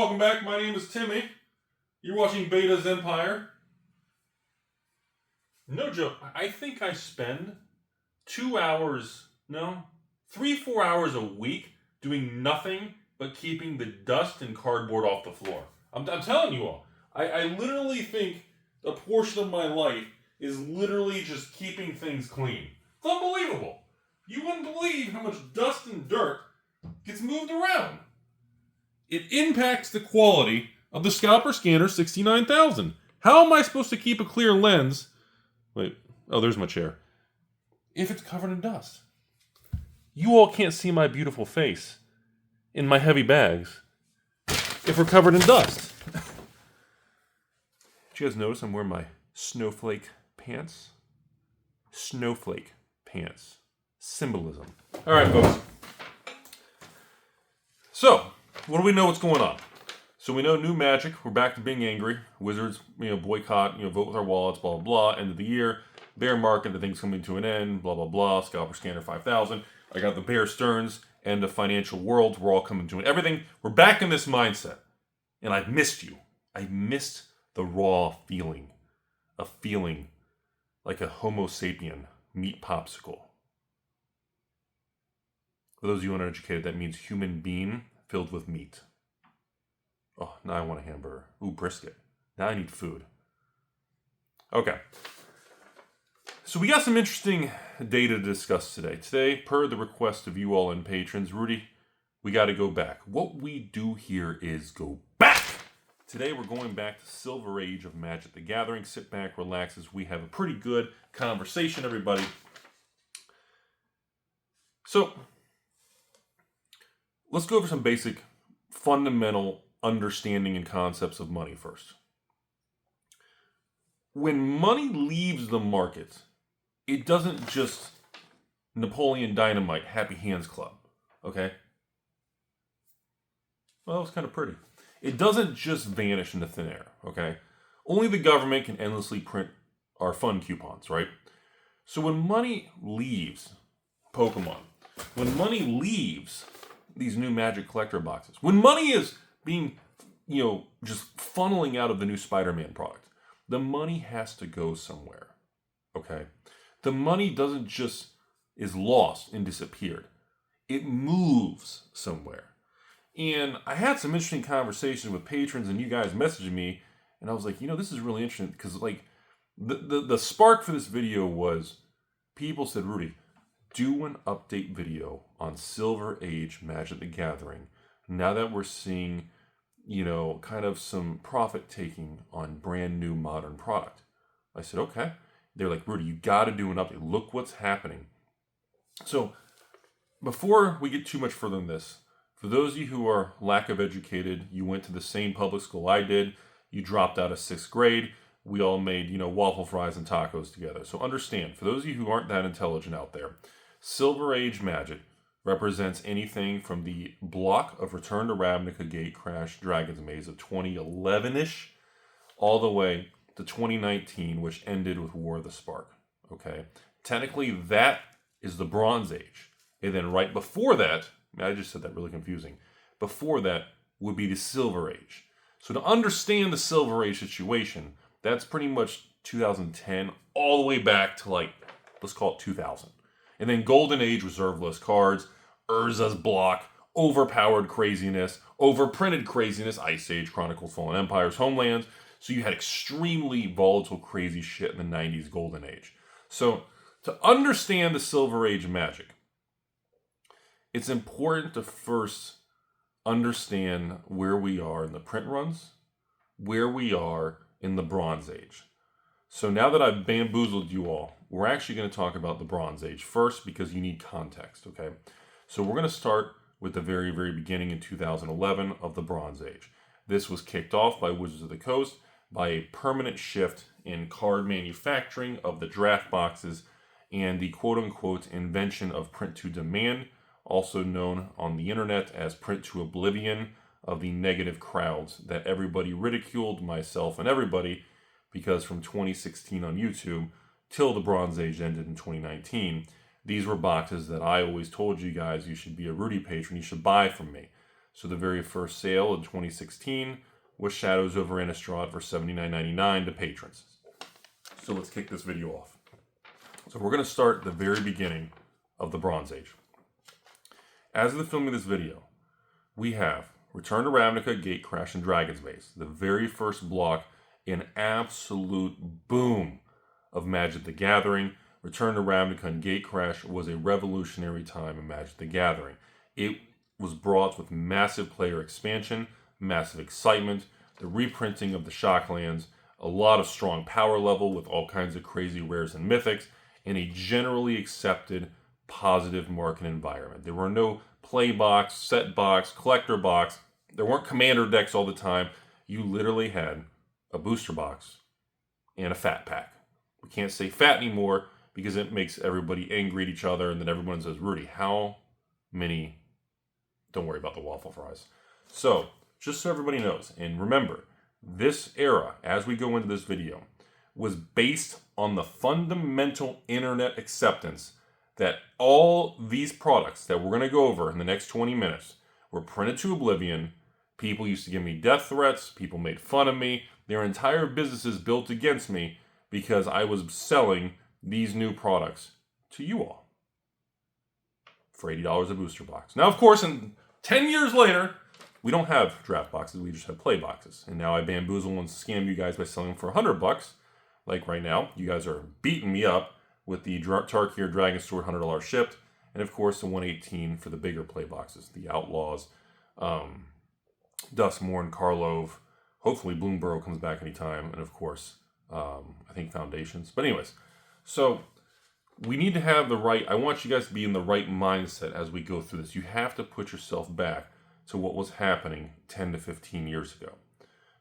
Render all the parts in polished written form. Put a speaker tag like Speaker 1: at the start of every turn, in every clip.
Speaker 1: welcome back. My name is Timmy. You're watching Beta's Empire. No joke, I think I spend 2 hours, no, 3-4 hours a week doing nothing but keeping the dust and cardboard off the floor. I'm telling you all, I literally think a portion of my life is literally just keeping things clean. It's unbelievable. You wouldn't believe how much dust and dirt gets moved around. It impacts the quality of the Scalper Scanner 69000. How am I supposed to keep a clear lens? Wait, oh, there's my chair. If it's covered in dust. You all can't see my beautiful face in my heavy bags if we're covered in dust. Did you guys notice I'm wearing my snowflake pants? Snowflake pants. Symbolism. All right, folks. So, what do we know what's going on? So we know new magic. We're back to being angry. Wizards, boycott, vote with our wallets, blah, blah, blah. End of the year. Bear market, the thing's coming to an end, blah, blah, blah. Scalper Scanner 5000. I got the Bear Stearns and the financial world. We're all coming to an everything. We're back in this mindset. And I've missed you. I missed the raw feeling. A feeling like a Homo sapien meat popsicle. For those of you uneducated, that means human being filled with meat. Oh, now I want a hamburger. Ooh, brisket. Now I need food. Okay. So we got some interesting data to discuss today. Today, per the request of you all and patrons, Rudy, we got to go back. What we do here is go back. Today we're going back to Silver Age of Magic the Gathering. Sit back, relax as we have a pretty good conversation, everybody. So, let's go over some basic, fundamental understanding and concepts of money first. When money leaves the market, it doesn't just Napoleon Dynamite, Happy Hands Club, okay? Well, that was kind of pretty. It doesn't just vanish into thin air, okay? Only the government can endlessly print our fun coupons, right? So when money leaves Pokemon, when money leaves these new Magic Collector boxes, when money is being, just funneling out of the new Spider-Man product, the money has to go somewhere, okay? The money doesn't just is lost and disappeared. It moves somewhere. And I had some interesting conversations with patrons and you guys messaging me, and I was like, this is really interesting because the spark for this video was people said, Rudy, do an update video on Silver Age Magic the Gathering now that we're seeing, kind of some profit taking on brand new modern product. I said, okay. They're like, Rudy, you got to do an update. Look what's happening. So before we get too much further than this, for those of you who are lack of educated, you went to the same public school I did, you dropped out of 6th grade, we all made, waffle fries and tacos together. So understand, for those of you who aren't that intelligent out there, Silver Age Magic represents anything from the block of Return to Ravnica Gatecrash Dragon's Maze of 2011-ish all the way to 2019, which ended with War of the Spark. Okay? Technically, that is the Bronze Age. And then right before that, I just said that really confusing. Before that would be the Silver Age. So to understand the Silver Age situation, that's pretty much 2010 all the way back to let's call it 2000. And then Golden Age reserve list cards, Urza's block, overpowered craziness, overprinted craziness, Ice Age, Chronicles, Fallen Empires, Homelands. So you had extremely volatile, crazy shit in the 90s Golden Age. So to understand the Silver Age Magic, it's important to first understand where we are in the print runs, where we are in the Bronze Age. So now that I've bamboozled you all, we're actually going to talk about the Bronze Age first because you need context, okay? So we're going to start with the very, very beginning in 2011 of the Bronze Age. This was kicked off by Wizards of the Coast by a permanent shift in card manufacturing of the draft boxes and the quote-unquote invention of print to demand, also known on the internet as print to oblivion, of the negative crowds that everybody ridiculed, myself and everybody, because from 2016 on YouTube till the Bronze Age ended in 2019, these were boxes that I always told you guys you should be a Rudy patron, you should buy from me. So the very first sale in 2016 was Shadows over Innistrad for $79.99 to patrons. So let's kick this video off. So we're going to start at the very beginning of the Bronze Age. As of the filming of this video, we have Return to Ravnica, Gatecrash, and Dragon's Maze. The very first block, an absolute boom of Magic the Gathering. Return to Ravnica and Gatecrash was a revolutionary time in Magic the Gathering. It was brought with massive player expansion, massive excitement, the reprinting of the Shocklands, a lot of strong power level with all kinds of crazy rares and mythics, and a generally accepted positive market environment. There were no play box, set box, collector box. There weren't commander decks all the time. You literally had a booster box and a fat pack. We can't say fat anymore because it makes everybody angry at each other, and then everyone says, Rudy, how many? Don't worry about the waffle fries. So, just so everybody knows, and remember, this era, as we go into this video, was based on the fundamental internet acceptance that all these products that we're going to go over in the next 20 minutes were printed to oblivion. People used to give me death threats. People made fun of me. Their entire businesses built against me because I was selling these new products to you all for $80 a booster box. Now, of course, in 10 years later, we don't have draft boxes. We just have play boxes. And now I bamboozle and scam you guys by selling them for $100. Like right now, you guys are beating me up with the Tarkir Dragon Sword $100 shipped. And of course, the 118 for the bigger play boxes. The Outlaws, Duskmourn, Karlov. Hopefully, Bloomborough comes back anytime. And of course, I think Foundations. But anyways, so we need to have the right, I want you guys to be in the right mindset as we go through this. You have to put yourself back to what was happening 10 to 15 years ago.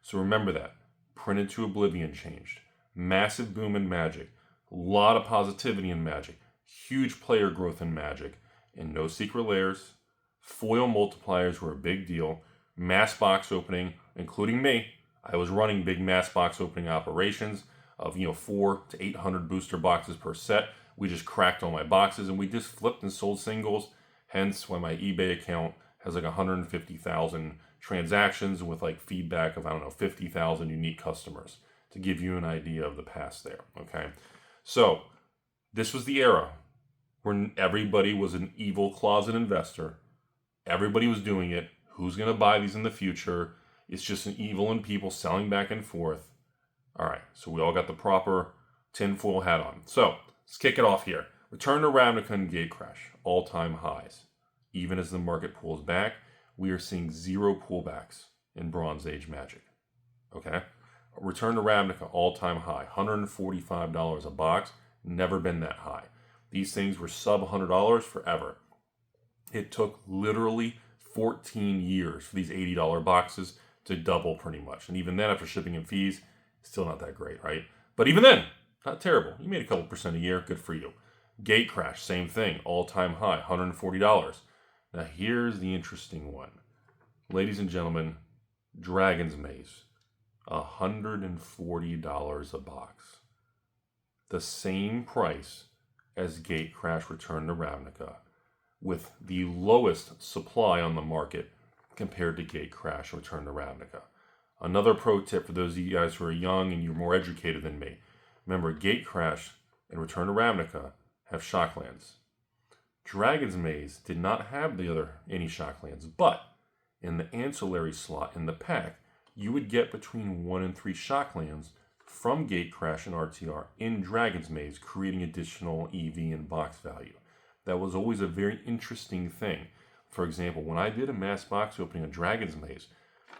Speaker 1: So remember that. Printed to oblivion changed. Massive boom in Magic. A lot of positivity in Magic. Huge player growth in Magic. And no secret lairs. Foil multipliers were a big deal. Mass box opening, including me. I was running big mass box opening operations of 400 to 800 booster boxes per set. We just cracked all my boxes and we just flipped and sold singles. Hence why my eBay account has like 150,000 transactions with like feedback of 50,000 unique customers, to give you an idea of the past there. Okay, so this was the era where everybody was an evil closet investor. Everybody was doing it. Who's going to buy these in the future? It's just an evil and people selling back and forth. All right, so we all got the proper tinfoil hat on. So let's kick it off here. Return to Ravnica and Gatecrash, all-time highs. Even as the market pulls back, we are seeing zero pullbacks in Bronze Age Magic. Okay? Return to Ravnica, all-time high, $145 a box. Never been that high. These things were sub $100 forever. It took literally 14 years for these $80 boxes to double pretty much. And even then, after shipping and fees, still not that great, right? But even then, not terrible. You made a couple percent a year. Good for you. Gatecrash, same thing. All-time high, $140. Now, here's the interesting one. Ladies and gentlemen, Dragon's Maze, $140 a box. The same price as Gatecrash Return to Ravnica, with the lowest supply on the market compared to Gatecrash Return to Ravnica. Another pro tip for those of you guys who are young and you're more educated than me. Remember, Gatecrash and Return to Ravnica have Shocklands. Dragon's Maze did not have any Shocklands, but in the ancillary slot in the pack, you would get between 1 and 3 Shocklands from Gatecrash and RTR in Dragon's Maze, creating additional EV and box value. That was always a very interesting thing. For example, when I did a mass box opening on Dragon's Maze,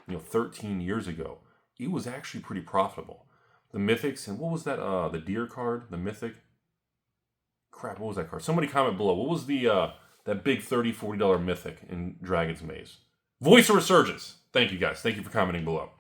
Speaker 1: 13 years ago, it was actually pretty profitable. The Mythics, and what was that, the Deer card, the Mythic? Crap, what was that card? Somebody comment below. What was the that big $30, $40 Mythic in Dragon's Maze? Voice of Resurgence. Thank you, guys. Thank you for commenting below.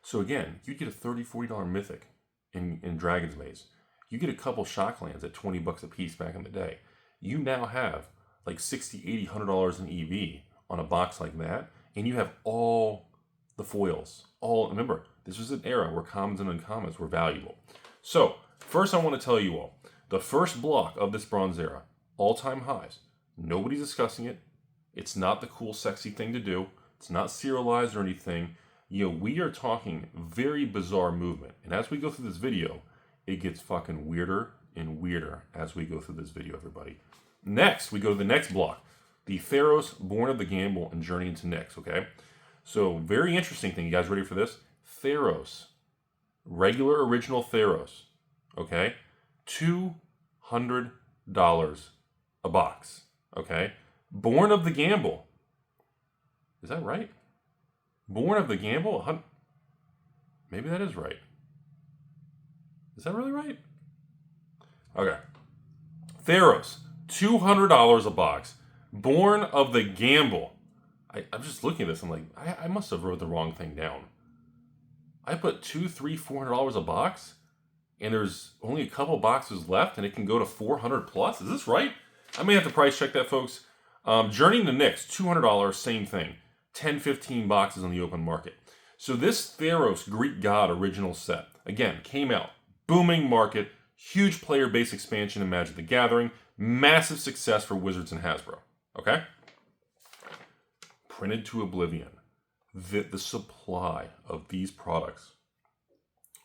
Speaker 1: So again, you get a $30, $40 Mythic in Dragon's Maze. You get a couple Shocklands at $20 a piece back in the day. You now have like $60, $80, $100 in EV on a box like that, and you have all the foils. Remember, this was an era where commons and uncommons were valuable. So first, I want to tell you all, the first block of this Bronze Era, all-time highs. Nobody's discussing it. It's not the cool, sexy thing to do. It's not serialized or anything. We are talking very bizarre movement. And as we go through this video, it gets fucking weirder and weirder as we go through this video, everybody. Next, we go to the next block. The Theros, Born of the Gamble, and Journey into Nyx, okay? So, very interesting thing. You guys ready for this? Theros. Regular original Theros, okay? $200 a box, okay? Born of the Gamble. Is that right? Born of the Gamble? Maybe that is right. Is that really right? Okay. Theros, $200 a box. Born of the Gamble. I'm just looking at this. I'm like, I must have wrote the wrong thing down. I put $400 a box, and there's only a couple boxes left, and it can go to 400 plus. Is this right? I may have to price check that, folks. Journey to Nyx, $200, same thing. 10, 15 boxes on the open market. So this Theros Greek God original set, again, came out. Booming market, huge player base expansion in Magic the Gathering, massive success for Wizards and Hasbro. Okay? Printed to oblivion. The supply of these products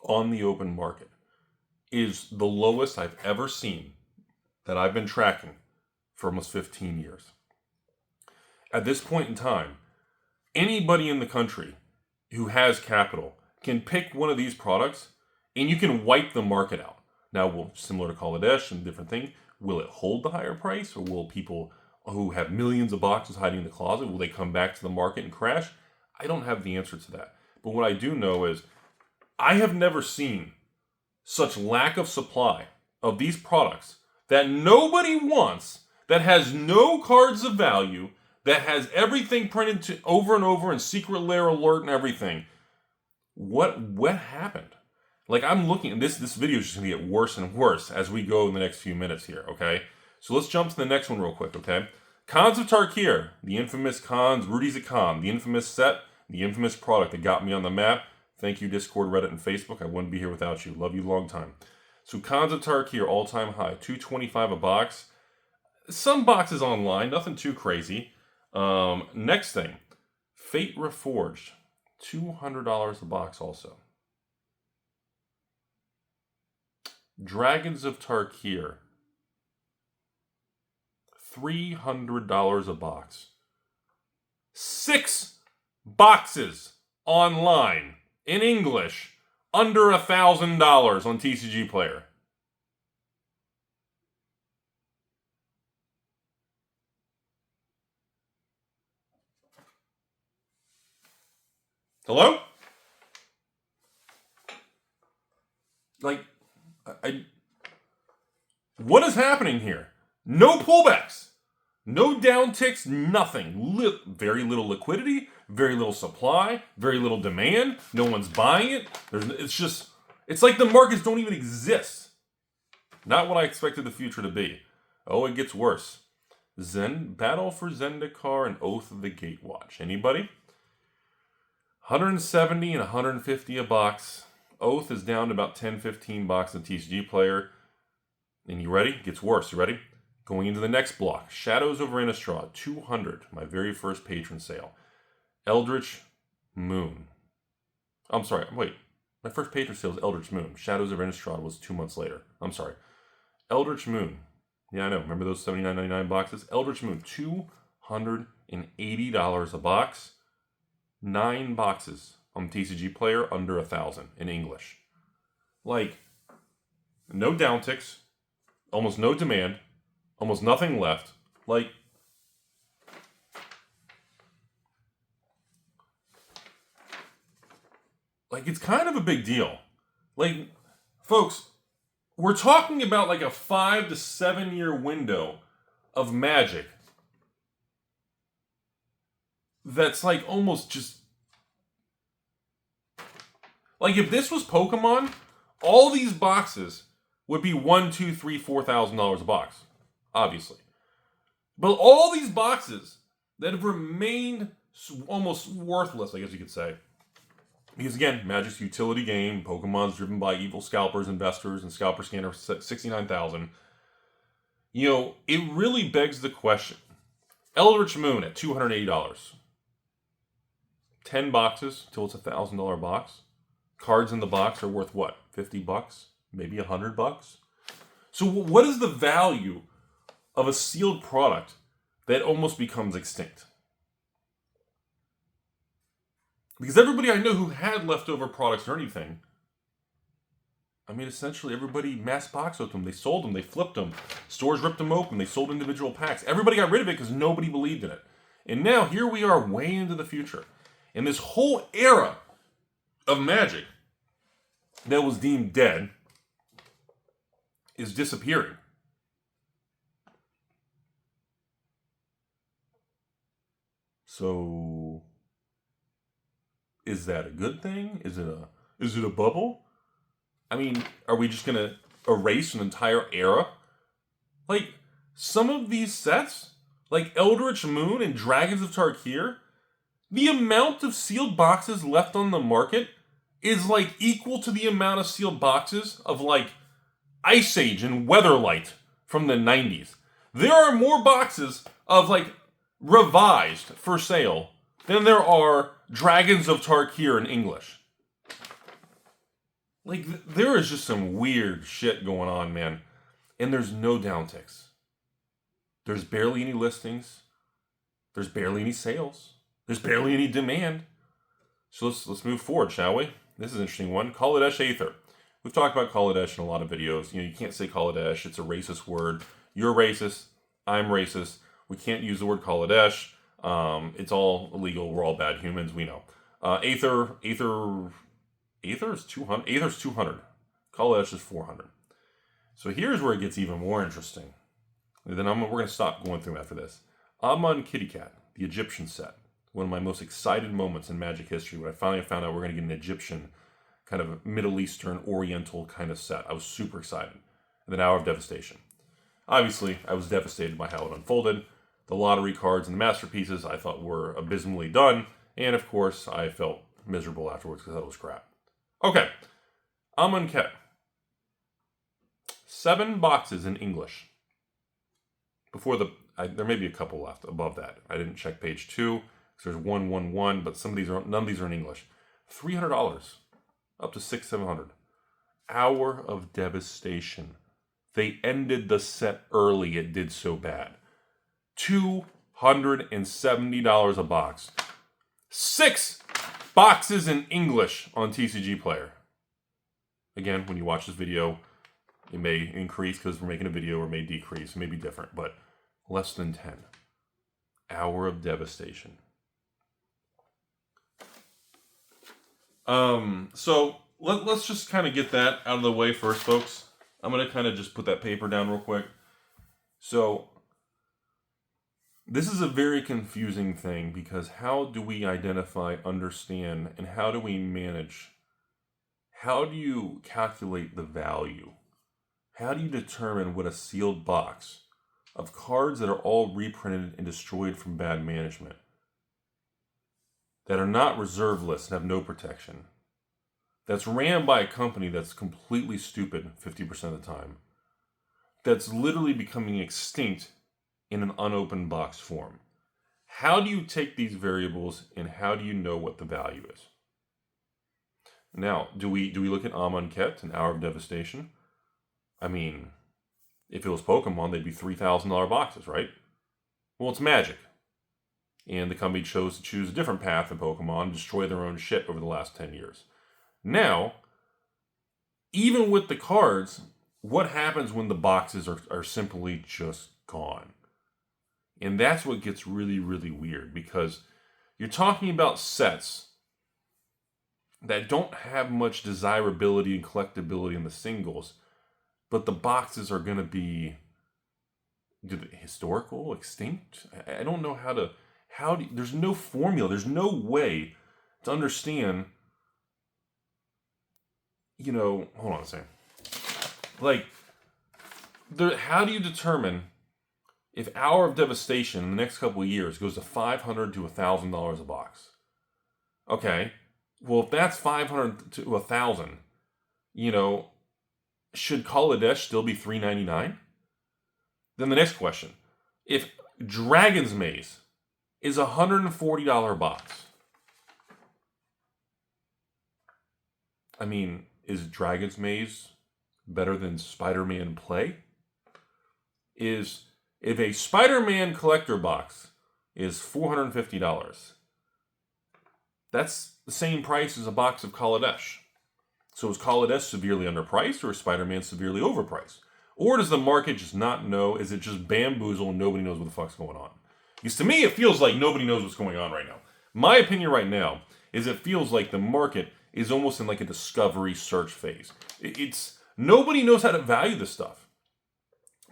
Speaker 1: on the open market is the lowest I've ever seen that I've been tracking for almost 15 years. At this point in time, anybody in the country who has capital can pick one of these products and you can wipe the market out. Now, similar to Kaladesh and different things, will it hold the higher price, or will people who have millions of boxes hiding in the closet, will they come back to the market and crash? I don't have the answer to that. But what I do know is I have never seen such lack of supply of these products that nobody wants, that has no cards of value, that has everything printed over and over and secret lair alert and everything. What happened? Like, I'm looking, and this video is just going to get worse and worse as we go in the next few minutes here, okay? So let's jump to the next one real quick, okay? Khans of Tarkir, the infamous Khans, Rudy's a Khan, the infamous set, the infamous product that got me on the map. Thank you, Discord, Reddit, and Facebook. I wouldn't be here without you. Love you long time. So Khans of Tarkir, all-time high, $225 a box. Some boxes online, nothing too crazy. Next thing, Fate Reforged, $200 a box also. Dragons of Tarkir, $300 a box. 6 boxes online in English, under $1,000 on P.C.G Player. Hello? Like, what is happening here? No pullbacks, no downticks, nothing. Very little liquidity, very little supply, very little demand. No one's buying it. It's like the markets don't even exist. Not what I expected the future to be. Oh, it gets worse. Battle for Zendikar and Oath of the Gatewatch. Anybody? 170 and 150 a box. Oath is down to about 10, 15 bucks on P.C.G Player. And you ready? Gets worse. You ready? Going into the next block. Shadows over Innistrad, 200. My very first patron sale. Eldritch Moon. I'm sorry. Wait. My first patron sale was Eldritch Moon. Shadows over Innistrad was 2 months later. I'm sorry. Eldritch Moon. Yeah, I know. Remember those $79.99 boxes? Eldritch Moon, $280 a box. 9 boxes on P.C.G Player, under $1,000 in English. Like, no downticks, almost no demand, almost nothing left. Like, it's kind of a big deal. Like, folks, we're talking about like a 5 to 7 year window of Magic that's like almost just... Like, if this was Pokemon, all these boxes would be $1,000, $2,000, $3,000, $4,000 a box, obviously. But all these boxes that have remained almost worthless, I guess you could say, because again, Magic's a utility game, Pokemon's driven by evil scalpers, investors, and scalper scanner 69,000. You know, it really begs the question: Eldritch Moon at $280. 10 boxes till it's a $1,000 box. Cards in the box are worth what? $50? Maybe $100? So what is the value of a sealed product that almost becomes extinct? Because everybody I know who had leftover products or anything, I mean, essentially everybody mass boxed them. They sold them. They flipped them. Stores ripped them open. They sold individual packs. Everybody got rid of it because nobody believed in it. And now here we are way into the future. And this whole era of Magic that was deemed dead is disappearing. So, is that a good thing? Is it a bubble? I mean, are we just gonna erase an entire era? Like, some of these sets, like Eldritch Moon and Dragons of Tarkir, the amount of sealed boxes left on the market is like equal to the amount of sealed boxes of like Ice Age and Weatherlight from the 90s. There are more boxes of like revised for sale than there are Dragons of Tarkir in English. Like, there is just some weird shit going on, man. And there's no downticks. There's barely any listings. There's barely any sales. There's barely any demand. So let's move forward, shall we? This is an interesting one. Kaladesh Aether. We've talked about Kaladesh in a lot of videos. You know, you can't say Kaladesh. It's a racist word. You're racist. I'm racist. We can't use the word Kaladesh. It's all illegal. We're all bad humans. We know. Aether is 200. Aether's 200. Kaladesh is 400. So here's where it gets even more interesting. And then we're going to stop going through after this. Amun Kitty Cat, the Egyptian set. One of my most excited moments in Magic history when I finally found out we're going to get an Egyptian, kind of Middle Eastern, Oriental kind of set. I was super excited. And then Hour of Devastation. Obviously, I was devastated by how it unfolded. The lottery cards and the masterpieces I thought were abysmally done. And of course, I felt miserable afterwards because that was crap. Okay. Amun Ket. 7 boxes in English. There may be a couple left above that. I didn't check page 2. There's 111, but none of these are in English. $300, up to $600-700. Hour of Devastation. They ended the set early. It did so bad. $270 a box. 6 boxes in English on TCG Player. Again, when you watch this video, it may increase because we're making a video, or may decrease, it may be different, but less than 10. Hour of Devastation. So let's just kind of get that out of the way first, folks. I'm going to kind of just put that paper down real quick. So this is a very confusing thing because how do we identify, understand, and how do we manage? How do you calculate the value? How do you determine what a sealed box of cards that are all reprinted and destroyed from bad management, that are not reserve lists and have no protection, that's ran by a company that's completely stupid 50% of the time, that's literally becoming extinct in an unopened box form? How do you take these variables and how do you know what the value is? Now, do we look at Amun Ket, an Hour of Devastation? I mean, if it was Pokemon, they'd be $3,000 boxes, right? Well, it's Magic. And the company chose to choose a different path in Pokemon and destroy their own shit over the last 10 years. Now, even with the cards, what happens when the boxes are simply just gone? And that's what gets really, really weird, because you're talking about sets that don't have much desirability and collectability in the singles, but the boxes are going to be historical, extinct. I don't know there's no formula, there's no way to understand, hold on a second. Like, how do you determine if Hour of Devastation in the next couple of years goes to $500 to $1,000 a box? Okay, well, if that's $500 to $1,000, should Kaladesh still be $399? Then the next question, if Dragon's Maze is a $140 box. I mean, is Dragon's Maze better than Spider-Man Play? If a Spider-Man collector box is $450, that's the same price as a box of Kaladesh. So is Kaladesh severely underpriced, or is Spider-Man severely overpriced? Or does the market just not know? Is it just bamboozle and nobody knows what the fuck's going on? Because to me, it feels like nobody knows what's going on right now. My opinion right now is it feels like the market is almost in like a discovery search phase. It's nobody knows how to value this stuff.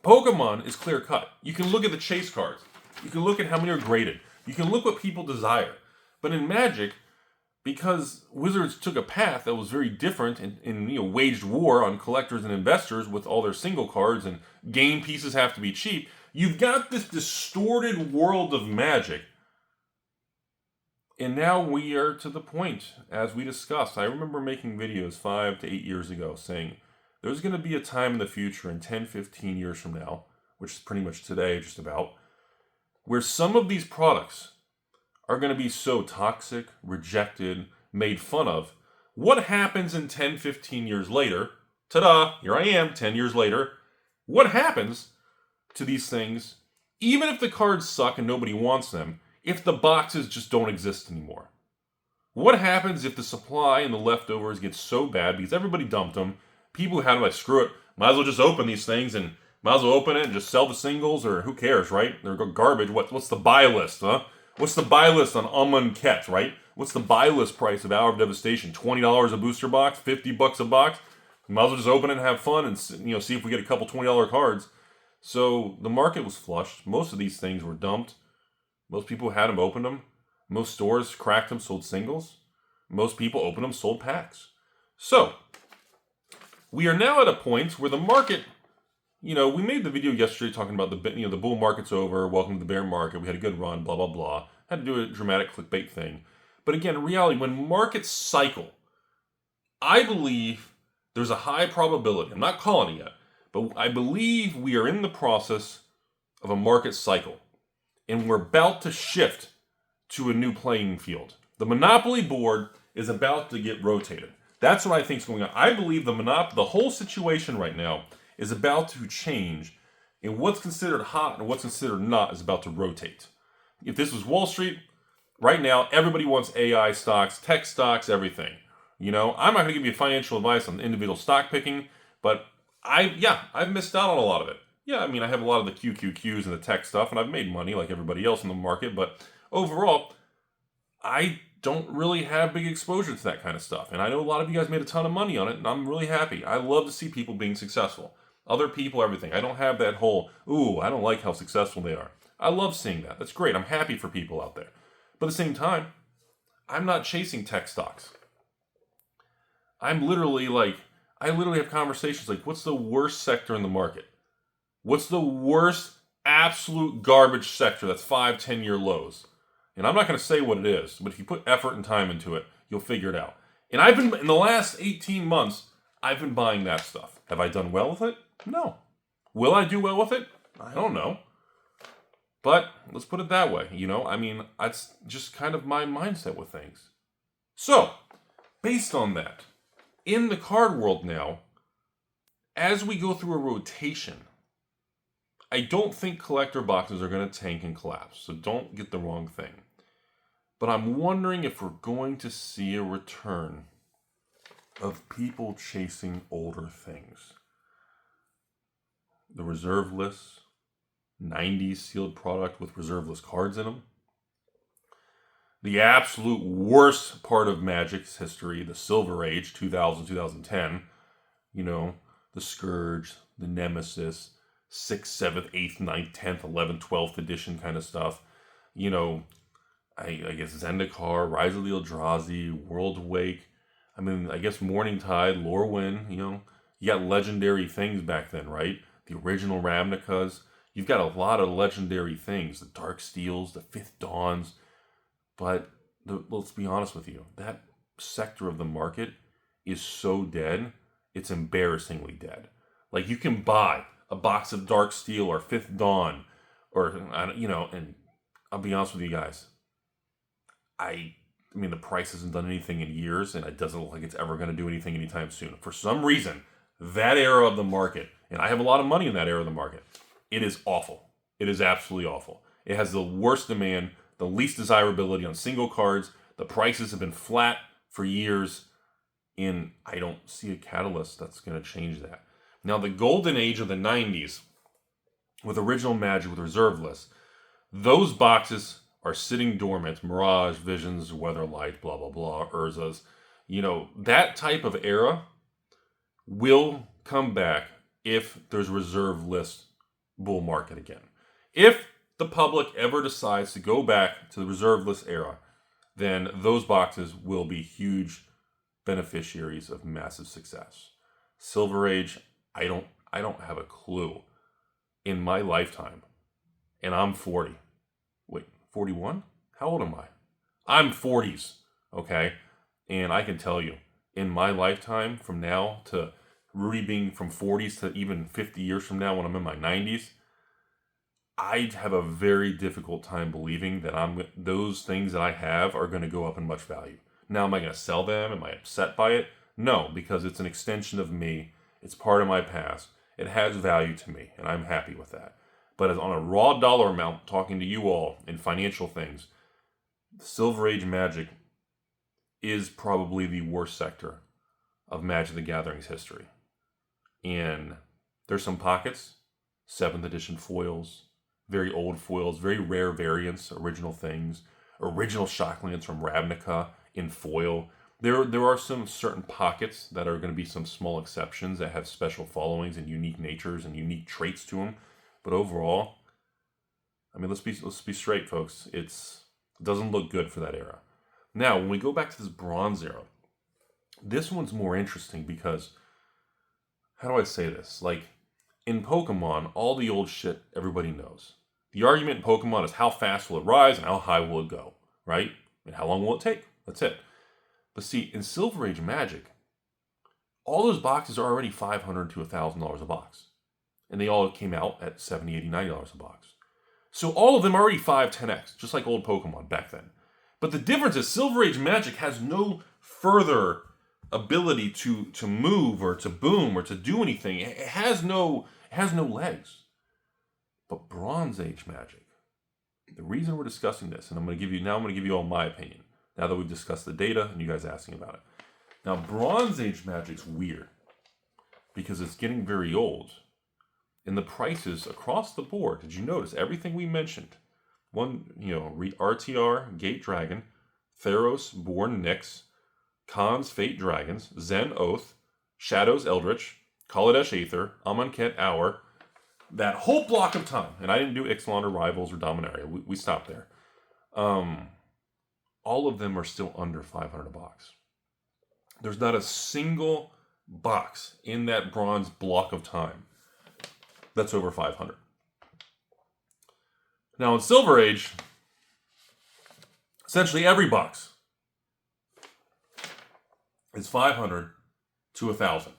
Speaker 1: Pokemon is clear cut. You can look at the chase cards. You can look at how many are graded. You can look what people desire. But in Magic, because Wizards took a path that was very different and waged war on collectors and investors with all their single cards, and game pieces have to be cheap, you've got this distorted world of Magic. And now we are to the point, as we discussed. I remember making videos 5 to 8 years ago saying there's going to be a time in the future, in 10, 15 years from now, which is pretty much today just about, where some of these products are going to be so toxic, rejected, made fun of. What happens in 10, 15 years later? Ta-da, here I am, 10 years later. What happens to these things, even if the cards suck and nobody wants them, if the boxes just don't exist anymore? What happens if the supply and the leftovers get so bad because everybody dumped them? People who had them like, screw it, might as well just open these things and might as well open it and just sell the singles, or who cares, right? They're garbage. What's the buy list, huh? What's the buy list on Ket, right? What's the buy list price of Hour of Devastation? $20 a booster box, $50 a box. Might as well just open it and have fun and see if we get a couple $20 cards. So the market was flushed. Most of these things were dumped. Most people had them, opened them. Most stores cracked them, sold singles. Most people opened them, sold packs. So we are now at a point where the market, we made the video yesterday talking about the bull market's over, welcome to the bear market, we had a good run, blah, blah, blah. Had to do a dramatic clickbait thing. But again, in reality, when markets cycle, I believe there's a high probability, I'm not calling it yet, but I believe we are in the process of a market cycle. And we're about to shift to a new playing field. The Monopoly board is about to get rotated. That's what I think is going on. I believe the whole situation right now is about to change, and what's considered hot and what's considered not is about to rotate. If this was Wall Street, right now everybody wants AI stocks, tech stocks, everything. I'm not going to give you financial advice on individual stock picking, but I've missed out on a lot of it. Yeah, I have a lot of the QQQs and the tech stuff, and I've made money like everybody else in the market, but overall, I don't really have big exposure to that kind of stuff. And I know a lot of you guys made a ton of money on it, and I'm really happy. I love to see people being successful. Other people, everything. I don't have that whole, I don't like how successful they are. I love seeing that. That's great. I'm happy for people out there. But at the same time, I'm not chasing tech stocks. I literally have conversations like, what's the worst sector in the market? What's the worst absolute garbage sector that's 5-10 year lows? And I'm not going to say what it is, but if you put effort and time into it, you'll figure it out. And in the last 18 months, I've been buying that stuff. Have I done well with it? No. Will I do well with it? I don't know. But let's put it that way. That's just kind of my mindset with things. So, based on that, in the card world now, as we go through a rotation, I don't think collector boxes are going to tank and collapse, so don't get the wrong thing. But I'm wondering if we're going to see a return of people chasing older things. The reserve lists, 90s sealed product with reserve list cards in them. The absolute worst part of Magic's history, the Silver Age, 2000, 2010. The Scourge, the Nemesis, 6th, 7th, 8th, 9th, 10th, 11th, 12th edition kind of stuff. I guess Zendikar, Rise of the Eldrazi, World Wake. I guess Morning Tide, Lorwyn. You got legendary things back then, right? The original Ravnicas. You've got a lot of legendary things. The Dark Steels, the Fifth Dawns. But let's be honest with you. That sector of the market is so dead, it's embarrassingly dead. Like, you can buy a box of Dark Steel or Fifth Dawn And I'll be honest with you guys. I mean, the price hasn't done anything in years, and it doesn't look like it's ever going to do anything anytime soon. For some reason, that era of the market, and I have a lot of money in that era of the market, it is awful. It is absolutely awful. It has the worst demand, the least desirability on single cards. The prices have been flat for years, and I don't see a catalyst that's going to change that. Now, the golden age of the 90s, with original Magic, with reserve lists, those boxes are sitting dormant. Mirage, Visions, Weatherlight, blah, blah, blah, Urzas. That type of era will come back if there's reserve list bull market again. If the public ever decides to go back to the reserve list era, then those boxes will be huge beneficiaries of massive success. Silver Age, I don't have a clue. In my lifetime, and I'm 40. Wait, 41? How old am I? I'm 40s, okay? And I can tell you, in my lifetime, from now to really being from 40s to even 50 years from now when I'm in my 90s, I'd have a very difficult time believing that those things that I have are going to go up in much value. Now, am I going to sell them? Am I upset by it? No, because it's an extension of me. It's part of my past. It has value to me, and I'm happy with that. But as on a raw dollar amount, talking to you all in financial things, Silver Age Magic is probably the worst sector of Magic the Gathering's history. And there's some pockets, 7th edition foils, very old foils, very rare variants, original things, original Shocklands from Ravnica in foil. There are some certain pockets that are going to be some small exceptions that have special followings and unique natures and unique traits to them. But overall, I mean, let's be straight, folks. It doesn't look good for that era. Now, when we go back to this Bronze era, this one's more interesting because, how do I say this? Like, in Pokemon, all the old shit everybody knows. The argument in Pokemon is how fast will it rise and how high will it go, right? And how long will it take? That's it. But see, in Silver Age Magic, all those boxes are already $500 to $1,000 a box. And they all came out at $70, $80, $90 a box. So all of them are already 5, 10x, just like old Pokemon back then. But the difference is Silver Age Magic has no further ability to move or to boom or to do anything. It has no legs. But Bronze Age Magic, the reason we're discussing this, and I'm going to give you all my opinion, now that we've discussed the data and you guys asking about it. Now, Bronze Age Magic's weird because it's getting very old. And the prices across the board, did you notice everything we mentioned? RTR, Gate Dragon, Theros, Born Nyx, Khans, Fate Dragons, Zen Oath, Shadows Eldritch, Kaladesh Aether, Amonkhet Hour, that whole block of time, and I didn't do Ixalan or Rivals or Dominaria, we stopped there. All of them are still under 500 a box. There's not a single box in that bronze block of time that's over 500. Now in Silver Age, essentially every box is 500 to 1,000.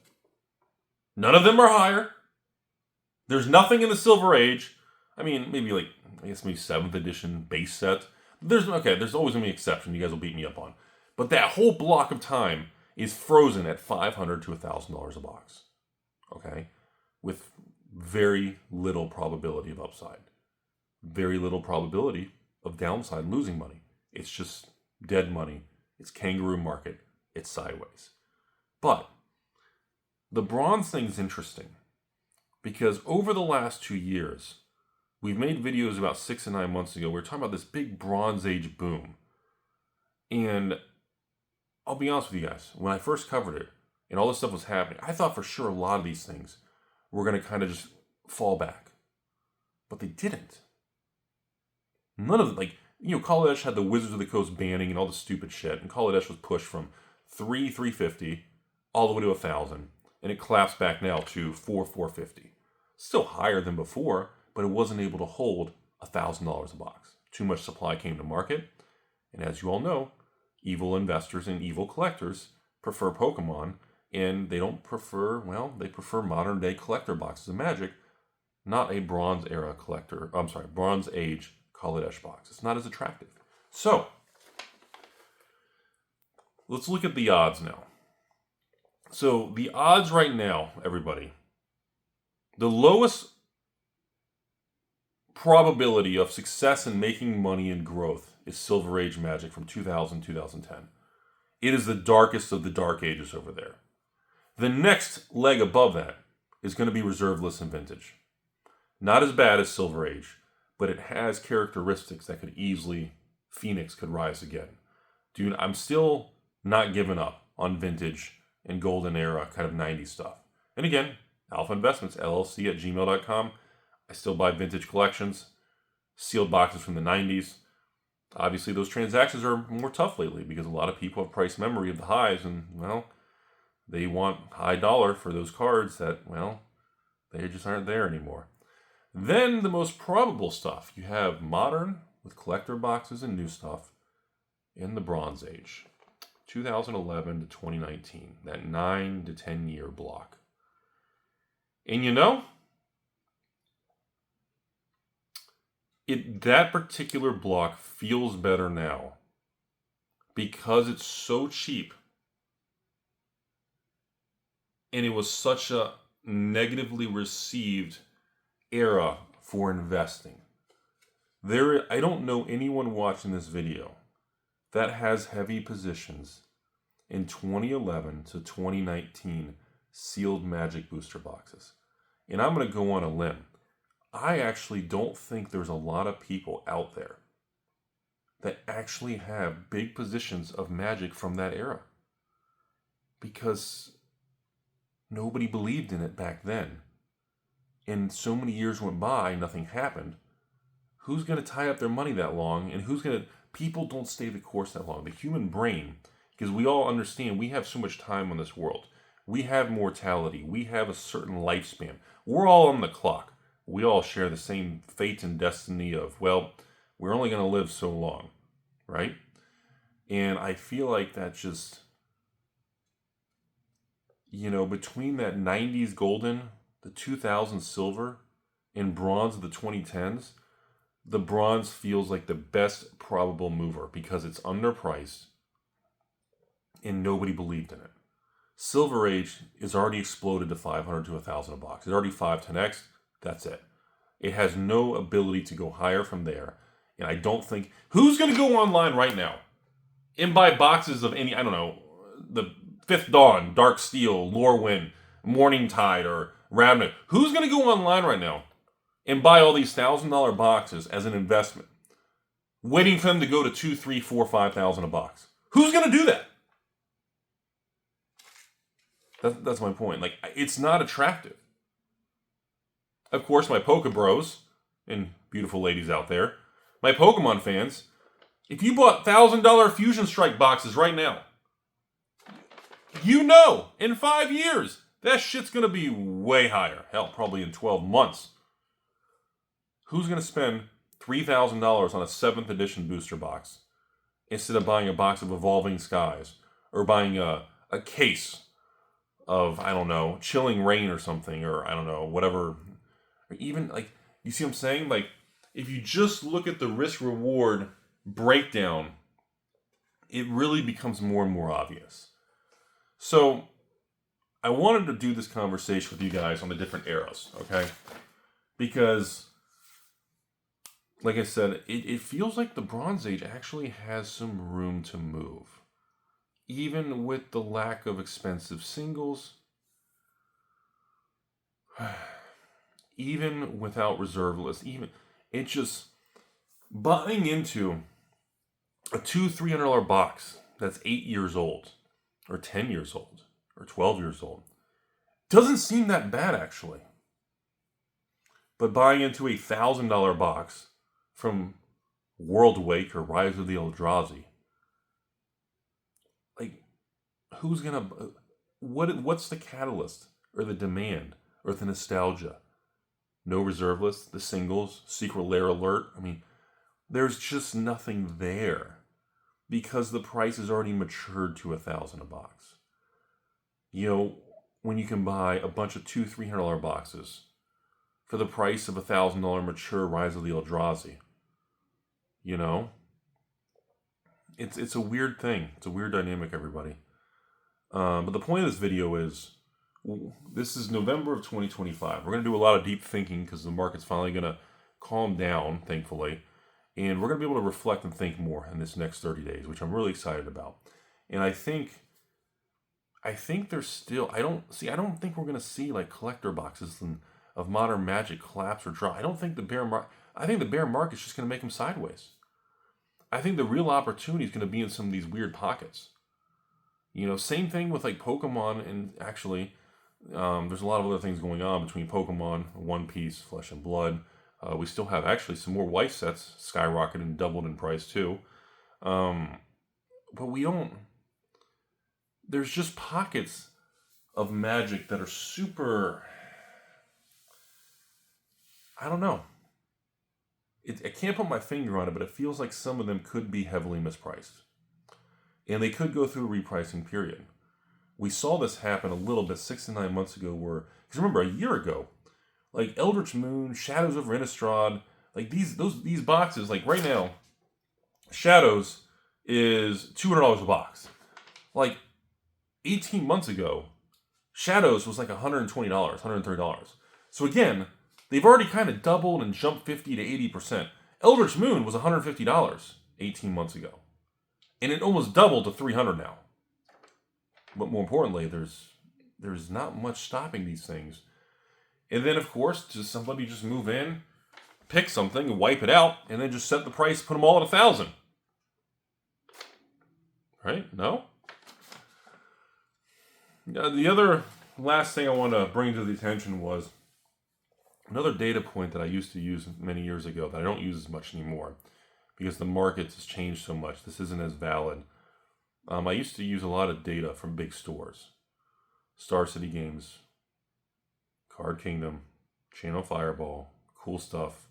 Speaker 1: None of them are higher. There's nothing in the Silver Age. I mean, maybe 7th edition base set. There's always going to be an exception you guys will beat me up on. But that whole block of time is frozen at $500 to $1,000 a box. Okay? With very little probability of upside. Very little probability of downside losing money. It's just dead money. It's kangaroo market. It's sideways. But the bronze thing's interesting because over the last 2 years, we've made videos about 6 and 9 months ago. We were talking about this big Bronze Age boom. And I'll be honest with you guys, when I first covered it and all this stuff was happening, I thought for sure a lot of these things were going to kind of just fall back. But they didn't. None of them, Kaladesh had the Wizards of the Coast banning and all the stupid shit, and Kaladesh was pushed from $350 all the way to 1,000, and it collapsed back now to $450. Still higher than before, but it wasn't able to hold $1,000 a box. Too much supply came to market, and as you all know, evil investors and evil collectors prefer Pokemon, and they don't prefer, they prefer modern day collector boxes of Magic not a Bronze Era collector. I'm sorry, Bronze Age Kaladesh box. It's not as attractive. So, let's look at the odds now. So, the odds right now, everybody, the lowest probability of success in making money and growth is Silver Age Magic from 2000 2010. It is the darkest of the dark ages over there. The next leg above that is going to be Reserve List and Vintage. Not as bad as Silver Age, but it has characteristics that could easily, Phoenix could rise again. Dude, I'm still not giving up on Vintage and Golden Era kind of 90s stuff. And again, AlphainvestmentsLLC at gmail.com. I still buy vintage collections, sealed boxes from the 90s. Obviously, those transactions are more tough lately because a lot of people have price memory of the highs and, well, they want high dollar for those cards that, well, they just aren't there anymore. Then the most probable stuff. You have modern with collector boxes and new stuff in the Bronze Age. 2011 to 2019. That 9 to 10 year block. And you know, that particular block feels better now because it's so cheap and it was such a negatively received era for investing. I don't know anyone watching this video that has heavy positions in 2011 to 2019 sealed Magic booster boxes. And I'm going to go on a limb. I actually don't think there's a lot of people out there that actually have big positions of Magic from that era. Because nobody believed in it back then. And so many years went by, nothing happened. Who's going to tie up their money that long? And people don't stay the course that long. The human brain, because we all understand we have so much time on this world. We have mortality. We have a certain lifespan. We're all on the clock. We all share the same fate and destiny of, well, we're only going to live so long, right? And I feel like that just, between that 90s golden, the 2000s silver, and bronze of the 2010s, the bronze feels like the best probable mover because it's underpriced and nobody believed in it. Silver Age is already exploded to 500 to 1,000 a box. It's already 5-10x. That's it. It has no ability to go higher from there. And I don't think... Who's going to go online right now and buy boxes of any, I don't know, the Fifth Dawn, Dark Steel, Lorwyn, Morning Tide, or Ravnica? Who's going to go online right now and buy all these $1,000 boxes as an investment, waiting for them to go to 2, 3, 4, 5,000 a box? Who's going to do that? That's my point. Like, it's not attractive. Of course, my Poke Bros and beautiful ladies out there, my Pokemon fans, if you bought $1,000 Fusion Strike boxes right now, in 5 years, that shit's going to be way higher. Hell, probably in 12 months. Who's going to spend $3,000 on a 7th edition booster box instead of buying a box of Evolving Skies or buying a case of, I don't know, Chilling Rain or something, or I don't know, whatever. Or even, like, you see what I'm saying? Like, if you just look at the risk-reward breakdown, it really becomes more and more obvious. So, I wanted to do this conversation with you guys on the different eras, okay? Because, like I said, it feels like the Bronze Age actually has some room to move. Even with the lack of expensive singles, even without reserve lists, it's just buying into a $200-$300 box that's 8 years old, or 10 years old, or 12 years old doesn't seem that bad actually. But buying into a $1,000 box from World Wake or Rise of the Eldrazi, like, who's gonna? What's the catalyst or the demand or the nostalgia? No reserve list, the singles, Secret Lair alert. I mean, there's just nothing there because the price is already matured to $1,000 a box. When you can buy a bunch of $200-$300 boxes for the price of $1,000 mature Rise of the Eldrazi. You know? It's a weird thing. It's a weird dynamic, everybody. But the point of this video is, this is November of 2025. We're going to do a lot of deep thinking because the market's finally going to calm down, thankfully. And we're going to be able to reflect and think more in this next 30 days, which I'm really excited about. And I think there's still, I don't think we're going to see like collector boxes of Modern Magic collapse or drop. I think the bear market's just going to make them sideways. I think the real opportunity is going to be in some of these weird pockets. You know, same thing with like Pokemon, and actually, there's a lot of other things going on between Pokemon, One Piece, Flesh and Blood. We still have actually some more white sets skyrocketed and doubled in price too. But we don't. There's just pockets of Magic that are super. I don't know. I can't put my finger on it, but it feels like some of them could be heavily mispriced. And they could go through a repricing period. We saw this happen a little bit 6 to 9 months ago because remember, a year ago, like Eldritch Moon, Shadows over Innistrad, like these boxes, like right now, Shadows is $200 a box. Like 18 months ago, Shadows was like $120, $130. So again, they've already kind of doubled and jumped 50 to 80%. Eldritch Moon was $150 18 months ago. And it almost doubled to $300 now. But more importantly, there's not much stopping these things. And then, of course, does somebody just move in, pick something, and wipe it out, and then just set the price, put them all at $1,000? Right? No? The other last thing I want to bring to the attention was another data point that I used to use many years ago that I don't use as much anymore because the market has changed so much. This isn't as valid. I used to use a lot of data from big stores. Scarcity Games, Card Kingdom, Channel Fireball, Cool Stuff.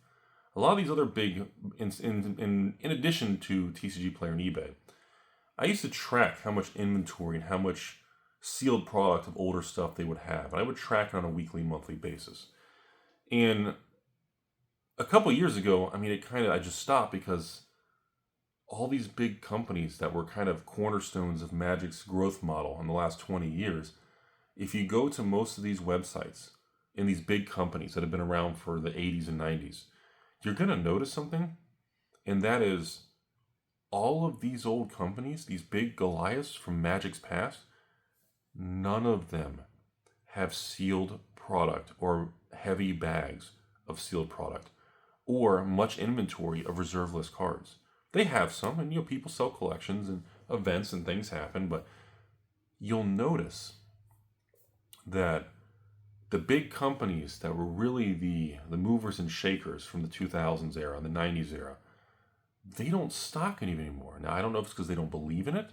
Speaker 1: A lot of these other big, in addition to TCG Player and eBay, I used to track how much inventory and how much sealed product of older stuff they would have. And I would track it on a weekly, monthly basis. And a couple years ago, I just stopped because all these big companies that were kind of cornerstones of Magic's growth model in the last 20 years, if you go to most of these websites in these big companies that have been around for the 80s and 90s, you're going to notice something, and that is all of these old companies, these big Goliaths from Magic's past, none of them have sealed product or heavy bags of sealed product or much inventory of reserve list cards. They have some, and people sell collections and events and things happen, but you'll notice that the big companies that were really the movers and shakers from the 2000s era, the 90s era, they don't stock any anymore. Now, I don't know if it's because they don't believe in it.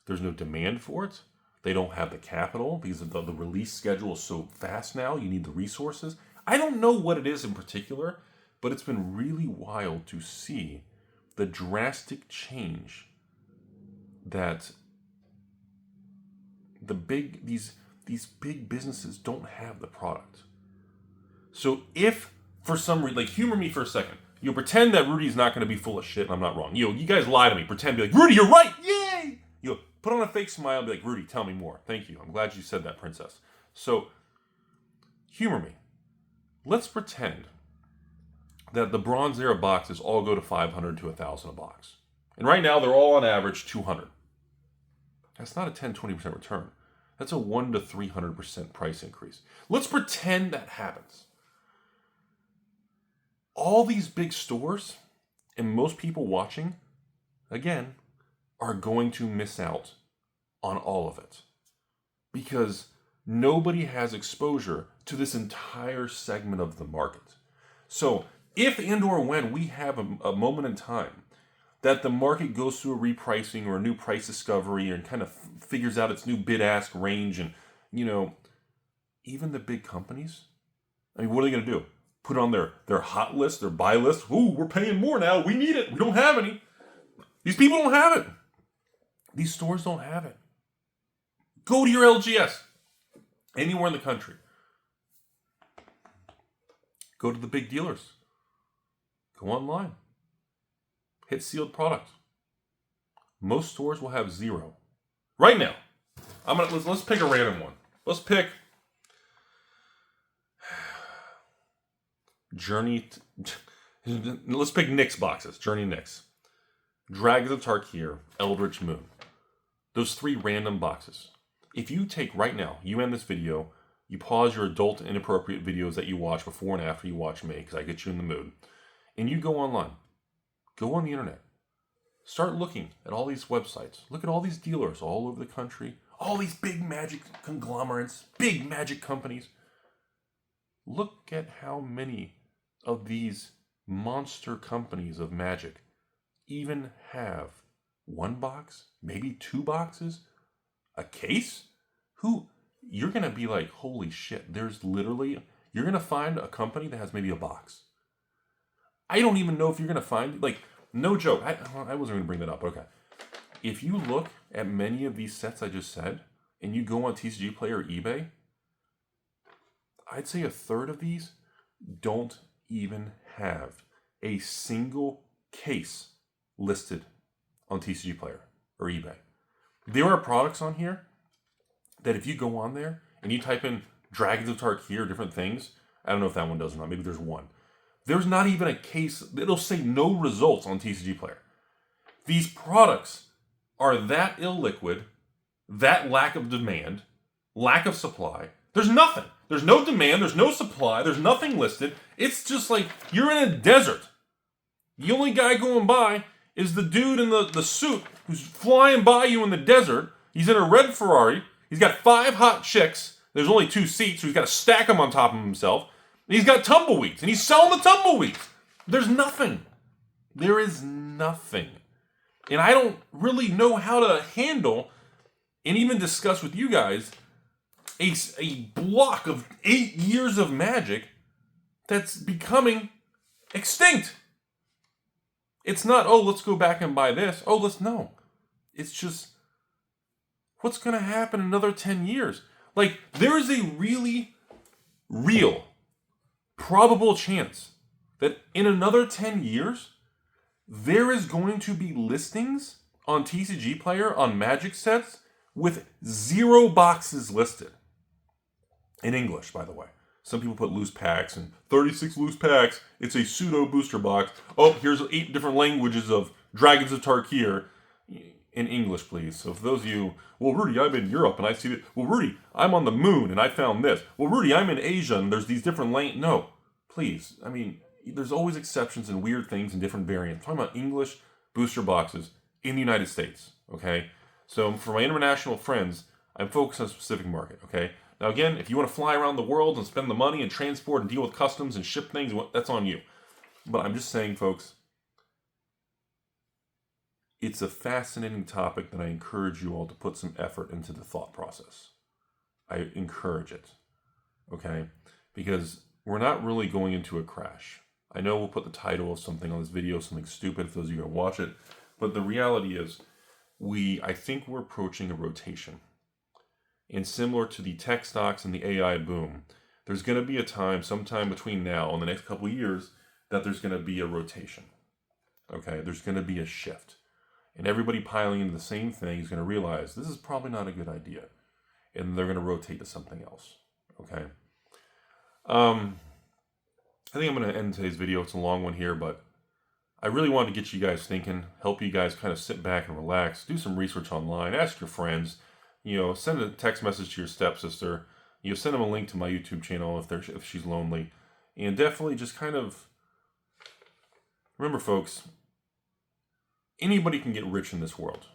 Speaker 1: There's no demand for it. They don't have the capital because the release schedule is so fast now. You need the resources. I don't know what it is in particular, but it's been really wild to see the drastic change that these big businesses don't have the product. So if for some reason, like, humor me for a second, you'll pretend that Rudy's not going to be full of shit and I'm not wrong. You guys lie to me. Pretend, be like, Rudy, you're right. Yay! Put on a fake smile and be like, Rudy, tell me more. Thank you. I'm glad you said that, princess. So, humor me. Let's pretend that the Bronze Era boxes all go to $500 to $1,000 a box. And right now, they're all on average $200. That's not a 10-20% return. That's a 1 to 300% price increase. Let's pretend that happens. All these big stores and most people watching, again, are going to miss out on all of it. Because nobody has exposure to this entire segment of the market. So, if and or when we have a moment in time that the market goes through a repricing or a new price discovery and kind of figures out its new bid-ask range and, even the big companies, what are they going to do? Put on their hot list, their buy list? Ooh, we're paying more now. We need it. We don't have any. These people don't have it. These stores don't have it. Go to your LGS. Anywhere in the country. Go to the big dealers. Go online. Hit sealed product. Most stores will have 0. Right now, let's pick a random one. Let's pick let's pick Nyx boxes. Journey Nyx. Dragons of Tarkir, Eldritch Moon. Those 3 random boxes. If you take right now, you end this video, you pause your adult and inappropriate videos that you watch before and after you watch me, because I get you in the mood, and you go online. Go on the internet. Start looking at all these websites. Look at all these dealers all over the country. All these big magic conglomerates, big magic companies. Look at how many of these monster companies of magic even have 1 box, maybe 2 boxes, a case. You're going to be like, holy shit, you're going to find a company that has maybe a box. I don't even know if you're going to find, no joke. I wasn't going to bring that up. Okay. If you look at many of these sets I just said, and you go on TCG Player or eBay, I'd say a third of these don't even have a single case listed on TCG Player or eBay. There are products on here that if you go on there and you type in Dragons of Tarkir, different things, I don't know if that one does or not, maybe there's one. There's not even a case, it'll say no results on TCG Player. These products are that illiquid, that lack of demand, lack of supply. There's nothing. There's no demand, there's no supply, there's nothing listed. It's just like you're in a desert. The only guy going by is the dude in the suit who's flying by you in the desert. He's in a red Ferrari. He's got 5 hot chicks. There's only 2 seats, so he's got to stack them on top of himself. And he's got tumbleweeds, and he's selling the tumbleweeds. There's nothing. There is nothing. And I don't really know how to handle and even discuss with you guys a block of 8 years of magic that's becoming extinct. It's not, let's go back and buy this. No. It's just, what's going to happen in another 10 years? There is a really real, probable chance that in another 10 years, there is going to be listings on TCG Player on magic sets with 0 boxes listed. In English, by the way. Some people put loose packs and 36 loose packs. It's a pseudo booster box. Here's 8 different languages of Dragons of Tarkir. In English, please. So for those of you, Rudy, I'm in Europe and I see that. Rudy, I'm on the moon and I found this. Rudy, I'm in Asia and there's these different No, please. There's always exceptions and weird things and different variants. I'm talking about English booster boxes in the United States, okay? So for my international friends, I'm focused on a specific market, okay? Now again, if you want to fly around the world and spend the money and transport and deal with customs and ship things, that's on you. But I'm just saying, folks, it's a fascinating topic that I encourage you all to put some effort into the thought process. I encourage it, okay? Because we're not really going into a crash. I know we'll put the title of something on this video, something stupid, if those of you are going to watch it. But the reality is, I think we're approaching a rotation. And similar to the tech stocks and the AI boom, there's going to be a time, sometime between now and the next couple of years, that there's going to be a rotation. Okay? There's going to be a shift. And everybody piling into the same thing is going to realize this is probably not a good idea. And they're going to rotate to something else. Okay? I think I'm going to end today's video. It's a long one here, but I really wanted to get you guys thinking, help you guys kind of sit back and relax, do some research online, ask your friends, send a text message to your stepsister, send them a link to my YouTube channel if she's lonely, and definitely just kind of remember, folks, anybody can get rich in this world.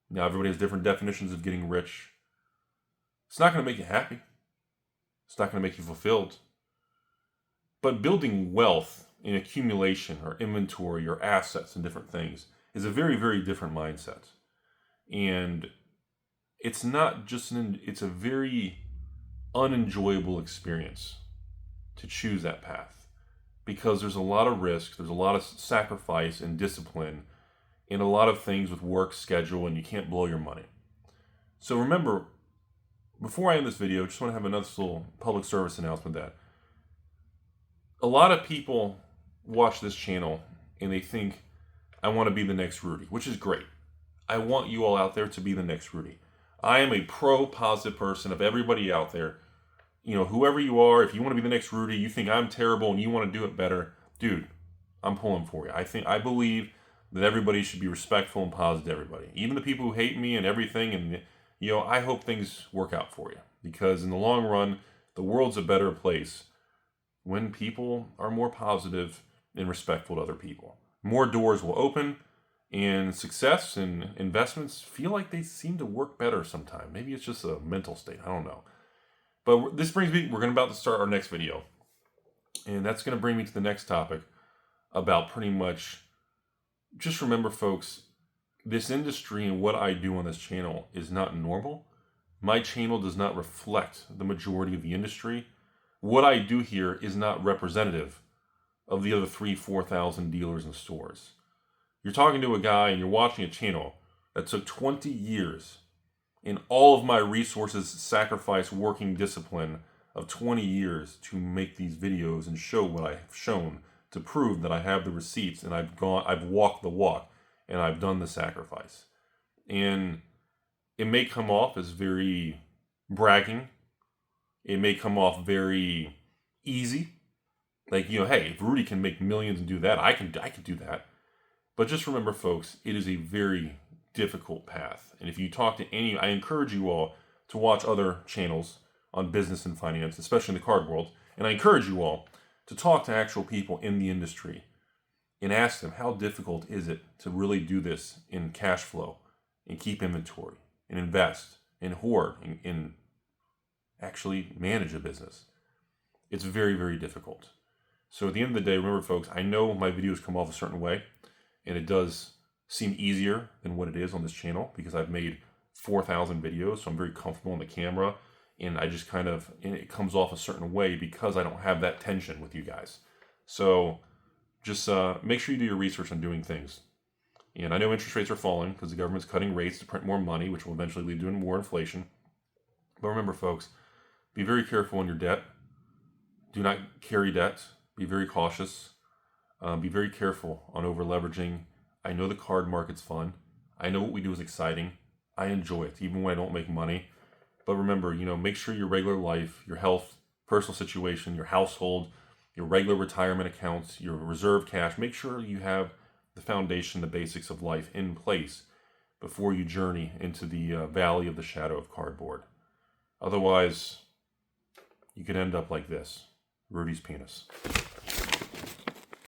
Speaker 1: Now, everybody has different definitions of getting rich. It's not going to make you happy. It's not going to make you fulfilled. But building wealth in accumulation or inventory or assets and different things is a very, very different mindset. And it's not just it's a very unenjoyable experience to choose that path, because there's a lot of risk, there's a lot of sacrifice and discipline, and a lot of things with work schedule, and you can't blow your money. So remember, before I end this video, I just want to have another little public service announcement that a lot of people watch this channel and they think, I want to be the next Rudy, which is great. I want you all out there to be the next Rudy. I am a pro-positive person of everybody out there. You know, whoever you are, if you want to be the next Rudy, you think I'm terrible and you want to do it better, dude, I'm pulling for you. I believe that everybody should be respectful and positive to everybody. Even the people who hate me and everything. And, you know, I hope things work out for you. Because in the long run, the world's a better place when people are more positive and respectful to other people. More doors will open, and success and investments feel like they seem to work better sometimes. Maybe it's just a mental state. I don't know. But this brings me, we're about to start our next video. And that's going to bring me to the next topic about pretty much, just remember, folks, this industry and what I do on this channel is not normal. My channel does not reflect the majority of the industry. What I do here is not representative of the other 3,000-4,000 dealers and stores. You're talking to a guy and you're watching a channel that took 20 years and all of my resources sacrificed working discipline of 20 years to make these videos and show what I've shown, to prove that I have the receipts and I've walked the walk and I've done the sacrifice. And it may come off as very bragging. It may come off very easy. Like, you know, hey, if Rudy can make millions and do that, I can do that. But just remember, folks, it is a very difficult path. And if you talk to any, I encourage you all to watch other channels on business and finance, especially in the card world. And I encourage you all to talk to actual people in the industry and ask them, how difficult is it to really do this in cash flow and keep inventory and invest and hoard and actually manage a business? It's very, very difficult. So at the end of the day, remember, folks, I know my videos come off a certain way, and it does seem easier than what it is on this channel because I've made 4,000 videos, so I'm very comfortable on the camera, and I just and it comes off a certain way because I don't have that tension with you guys. So just make sure you do your research on doing things. And I know interest rates are falling because the government's cutting rates to print more money, which will eventually lead to more inflation. But remember, folks, be very careful in your debt. Do not carry debt. Be very cautious. Be very careful on over leveraging. I know the card market's fun. I know what we do is exciting. I enjoy it, even when I don't make money. But remember, you know, make sure your regular life, your health, personal situation, your household, your regular retirement accounts, your reserve cash, make sure you have the foundation, the basics of life in place before you journey into the valley of the shadow of cardboard. Otherwise, you could end up like this, Rudy's penis.